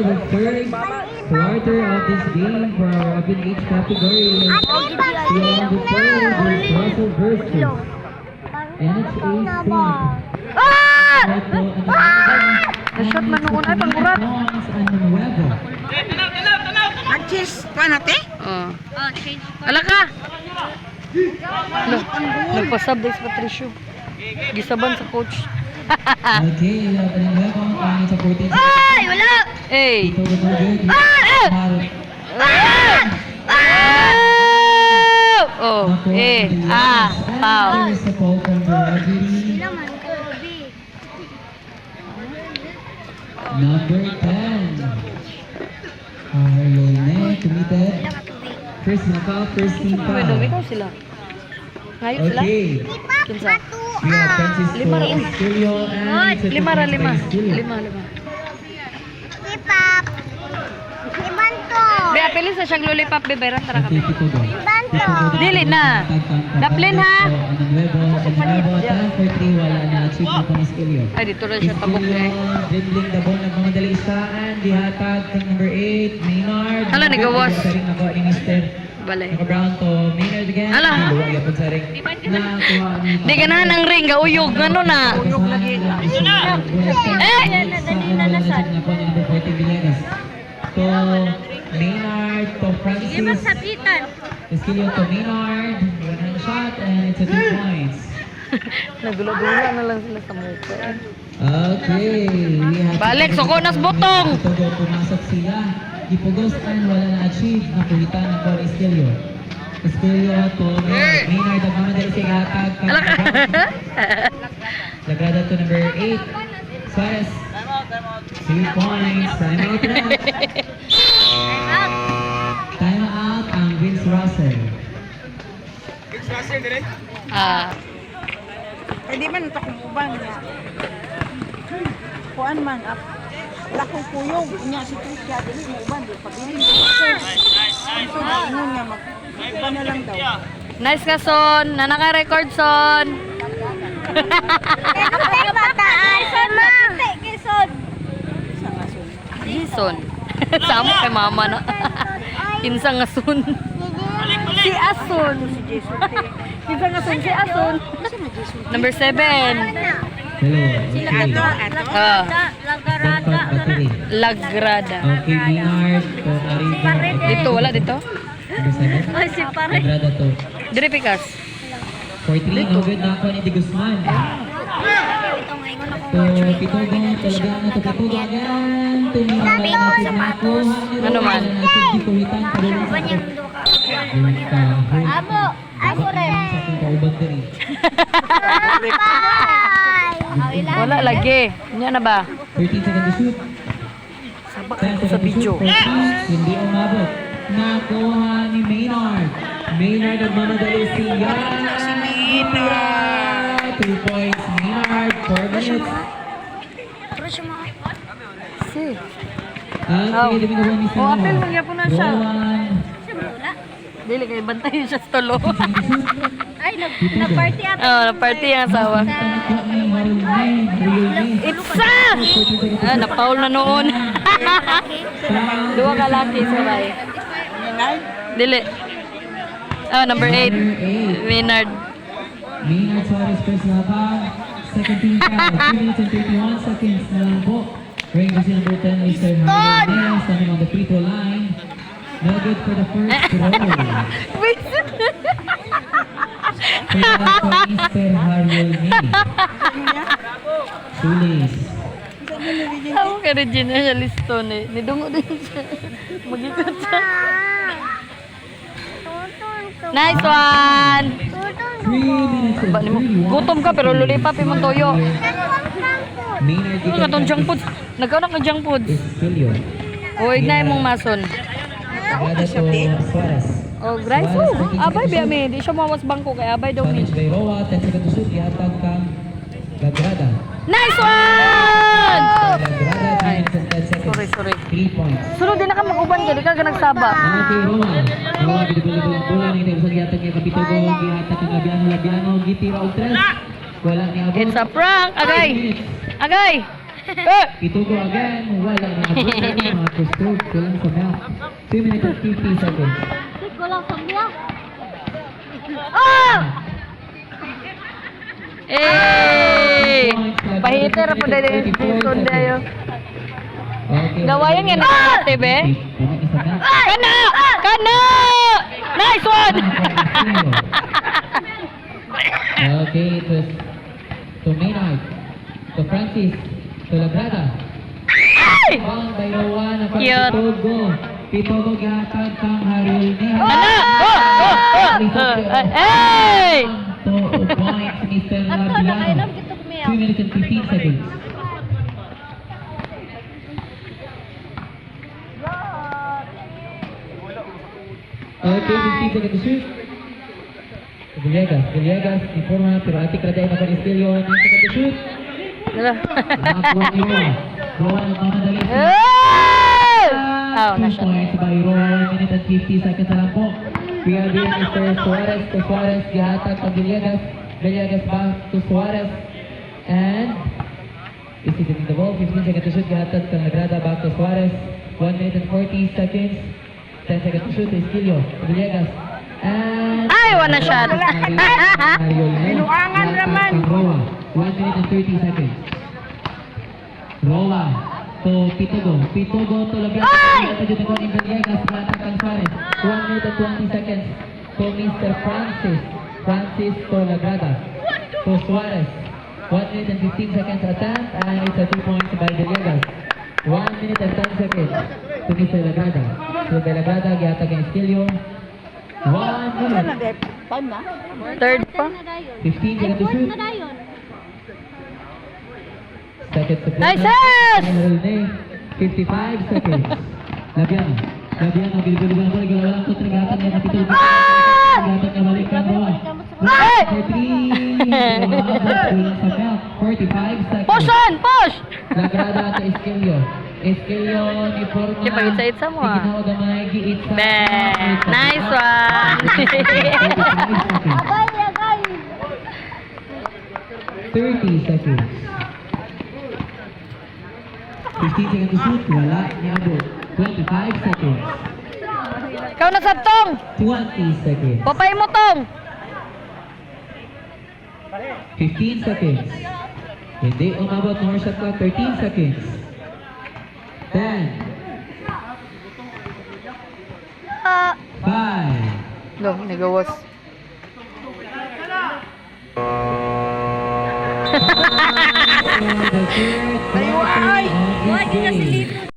the first quarter of this game for our Abin Age category. We are on the third with Russell versus NHA Na-shot man noon ay pangkurat. Mag-cheese pa natin? Oh. Ala ka. Nagpasab din sa Patricio. Gisaban sa coach. Okay, Nuevo ang supporting. Ay, wala. Hey. Oh, foul. Number 10. Arlene committed. First knockout, first team foul. Ikaw sila. Ngayon sila. Okay. Kinsa? We have Francisco Lima ra. Estelio and Lima ra, lima. Estelio. Lima. Lipap. Libanto. Be, apelin sa siyang lollipop, be, bayran tara kami. Libanto. Dili na. Daplin, ha? Nuevo, 10 for 3, wala na achieve na po ni Estelio. Ay, dito rin siya tabok na eh. Dribbling the ball ng mga dalistaan, dihatag ng number 8, Maynard. Hala, nagawas. Sa ring nakuha ni Mr. Balay. Naka-brown to Maynard again. Hala. Luwa yapon sa ring. Nakuha ni Di ganahan ang ring, gauyog, ano na. Uyog lagi. Eh! Nakuha ni number 14, Villegas. To Maynard, to Francis. Estelio to Maynard. One shot and it's a 2 points. Nagula-gula na lang sila sa mukha. Okay. We have Balik, sukonas botong! Tugo, pumasok sila. Ipugosan, wala na achieve. Nakulitan na po Estelio. Estelio to Maynard. Ang mga dali siya hatag. Lagrada to number 8. Suarez. 3 points. Time out na. Time out ang Vince Russell. Ah, Hindi man ito kumubang niya. Kuan man, lakong kuyog. Niya si Trisha, dili kumubang. Di pag-inig. Ito na, ingon niya, mag-iba na lang daw. nice ka, Son. Nanaka-record, Son. Son. Sama kay mama na. Kinsa nga Son. Si Ason. Kinsa nga Son, si Ason. Number 7. Hello. Ato. Lagrada. Okay, Maynard to Ariza. Dito, wala dito. Number 7. Lagrada to. Dire pikas. 43, no good na ako ni De Guzman. So, Pitugo, talaga na to Pitugo again. Tumira na ako. Ano man? Kulitan pa rin sa Amo rin. sa ating kauban din eh. Wala lagi. Nya na ba? 13 seconds to shoot. Sabak 10 ako sa seconds to video. shoot. 14, hindi umabot. Nakuha ni Maynard. Maynard nagmamadali siya. Si Maynard. 2 points. Maynard, 4 minutes. Si. Okay, dumi na po ni Oh, apel mo gyapon na siya. Rowan. Dili kay bantayan siya sa tolo. Ay, nag-party ako. Oh, na-party ang asawa. Itsa! Ah, na-foul na noon. Dua ka laki sabay. Dili. Ah, number 8. Maynard. Maynard Suarez first labang. Second team foul. 2 minutes and 31 seconds na lang po. Ring kasi number 10, Mr. Harvey Nel, standing on the free throw line. No good for the first throw. Wait. Kaya po Mr. Harvey Nel. Tulis. Ako ka Regina siya liston eh. Nidungo din siya. Mag-ikot siya. Nice one! 3 minutes and Ba, 31 gutom ka pero lulipap yung toyo. Maynard Ano nga itong junk food? Nagkaroon ka junk food. Estelio. O, ignay mong mason. Agrada to Suarez. O, Grice, abay biya mi. Di siya mawas bangko kay abay daw ni. Challenge by Roa, 10 seconds to shoot, ihatag kang Lagrada. Nice one! Lagrada, 3 minutes and 10 seconds. Sorry. 3 points. Sunod din na ka mag-uban ka, di ka nagsaba. Okay, Roa. Roa, binibulibul ang bola. Nangitay sa ihatag niya, Kapitugo, ihatag kang Labiano, gitira og tres. Wala niya abot. It's a prank! Agay! 5 minutes. Agay! Pitugo again. Wala na mga cross-stroke. Kulang sa milk. 2 minutes and 50 seconds. Ko lang sa niya. Eh! Pahiter po dahil dito dayo. Okay. Gawayan yan ate, be. Puno isa na. Kana! Kana! Nice one! Okay, it was to Maynard, to Francis, to Labrada. Bang by Rowan, ang Cute. Pitugo. Pitugo gatag kang Haril ni Kana! Hey! To point, Mr. Ato na kayo Labiano. nang gitok 2 miya. minutes and 15 seconds. Okay, 15 seconds to shoot. Villegas, informa, pero atik raday na Panistilio, 9 seconds to shoot. Nakakuha ni Rowan. Rowan ang mamadali. Oh, 2 nasa. points by Rowan, 1 minute and 50 seconds na lang po. We are doing Mr. Suarez to Suarez, gihatag pa Villegas. Villegas back to Suarez. And is it in the ball? 15 seconds to shoot, gihatag kang Lagrada back to Suarez. 1 minute and 40 seconds. 10 seconds to shoot, Esquilio, Villegas. And Ay, wala shot. Binuangan naman. Roa, 1 minute and 30 seconds. Roa to Pitugo. Pitugo to Labiano. Ay! Ito yung Villegas, Plata Cansares. 1 minute and 20 seconds to Mr. Francis. Francis to Lagrada. To Suarez. 1 minute and 15 seconds attempt, and it's a 2 points by Villegas. 1 minute and 10 seconds to Mr. Lagrada. To Lagrada, gihatag ang Esquilio. 1 Saan na, minute. Dep? Time na? Third pa. 15 seconds to shoot. dayon. Seconds to play. Nice hit! Final name, 55 seconds. Labiano. Labiano, bilbil-bilbil na bola. Galawalan ko, trigatan niya na Pitugo. Trigatan niya balik ang bola. Ay! For 3. Kulang sa belt. 45 seconds. Push on! Push! Lagrada at Esquilio. Esquilio ni Forma. Di pa itsa-itsa mo, ah. Ginawa gamay, giitsa. Be! Nice one! 45 seconds. Agay. 30 seconds. 15 seconds to shoot. Wala. Niabot. 25 seconds. Ikaw na sa tong! 20 seconds. Papay mo tong! 15 seconds. Hindi umabot ng shot clock. 13 seconds. 10. 5. Go, nagawas. The third quarter of this game.